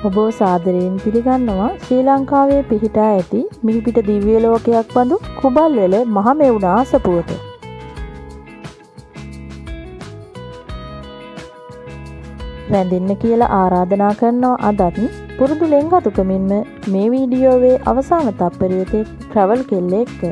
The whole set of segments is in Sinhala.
ඔබ සාදරයෙන් පිළිගන්නවා ශ්‍රී ලංකාවේ පිහිටා ඇති මිහිපිට දිව්‍ය ලෝකයක් බඳු කුඹල්වැල මහමෙවුනා අසපුවට. රැඳෙන්න කියලා ආරාධනා කරනවා අදත් පුරුදු ලෙන්ගතුකමින්ම මේ වීඩියෝවේ අවසාන තප්පරයේ ට්‍රැවල් කෙල්ල එක්ක.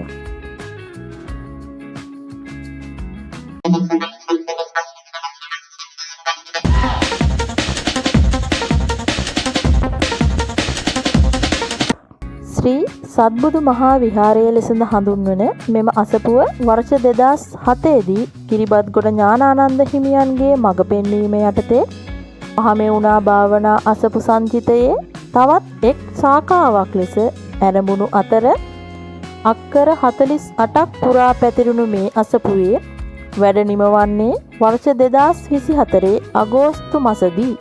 ශ්‍රී සත්බුදු මහා විහාරය ලෙසද හඳුන්වන මෙම අසපුව වර්ෂ 2007 දී කිරිබත්ගොඩ ඥානානන්ද හිමියන්ගේ මඟ පෙන්වීම යටතේ මහමෙවුනා භාවනා අසපු සංචිතයේ තවත් එක් ශාඛාවක් ලෙස ආරම්භුණු අතර අක්කර 48ක් පුරා පැතිරුණු මේ අසපුවේ වැඩ නිමවන්නේ වර්ෂ 2024 අගෝස්තු මාසදී.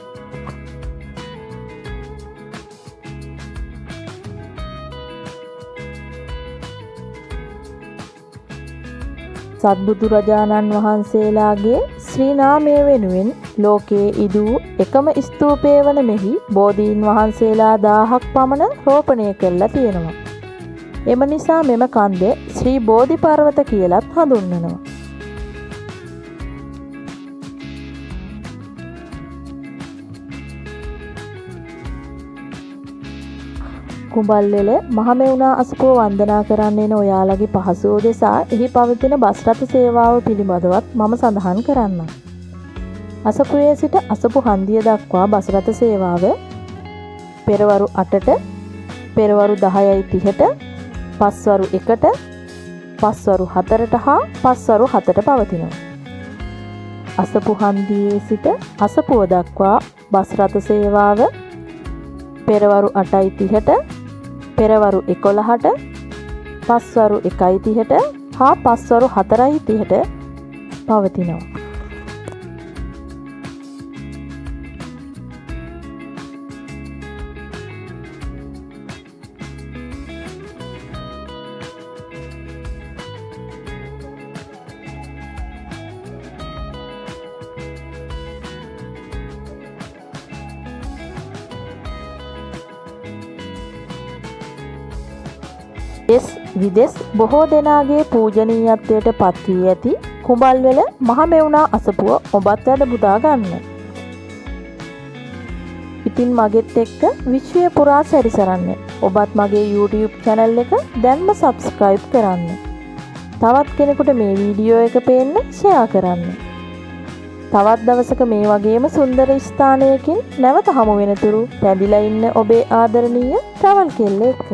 සත්බුදුරජාණන් වහන්සේලාගේ ශ්‍රී නාමය වෙනුවෙන් ලෝකයේ ඉදූ එකම ස්තූපය වන මෙහි බෝධීන් වහන්සේලා 1000ක් පමණ රෝපණය කරලා තියෙනවා. එම නිසා මෙම කන්ද ශ්‍රී බෝධි පර්වත කියලත් හඳුන්වනවා. කුඹල්වැල මහමෙවුනා අසපුව වන්දනා කරන්න එන ඔයාලගේ පහසුව උදෙසා එහි පවතින බස් රථ සේවාව පිළිබඳවත් මම සඳහන් කරන්නම්. අසපුවේ සිට අසපු හන්දිය දක්වා බස් රථ සේවාව පෙරවරු 8ට, පෙරවරු 10:30ට, පස්වරු 1ට, පස්වරු 4ට හා පස්වරු 7ට පවතිනවා. අසපු හන්දියේ සිට අසපුව දක්වා බස් රථ සේවාව පෙරවරු 8:30ට, පෙරවරු 11ට, පස්වරු 1:30ට හා පස්වරු 4:30ට පවතිනවා. විදෙස් බොහෝ දෙනාගේ පූජනීයත්වයට පත් වී ඇති කුඹල්වැල මහමෙවුනා අසපුව ඔබත් වැඩ පුදා ගන්න. ඉතින් මගෙත් එක්ක විශ්වය පුරා සැරිසරන්න. ඔබත් මගේ YouTube channel එක දැන්ම subscribe කරන්න. තවත් කෙනෙකුට මේ වීඩියෝ එක පේන්න share කරන්න. තවත් දවසක මේ වගේම සුන්දර ස්ථානයකින් නැවත හමු වෙනතුරු රැඳිලා ඉන්න ඔබේ ආදරණීය travel කෙල්ල එක්ක.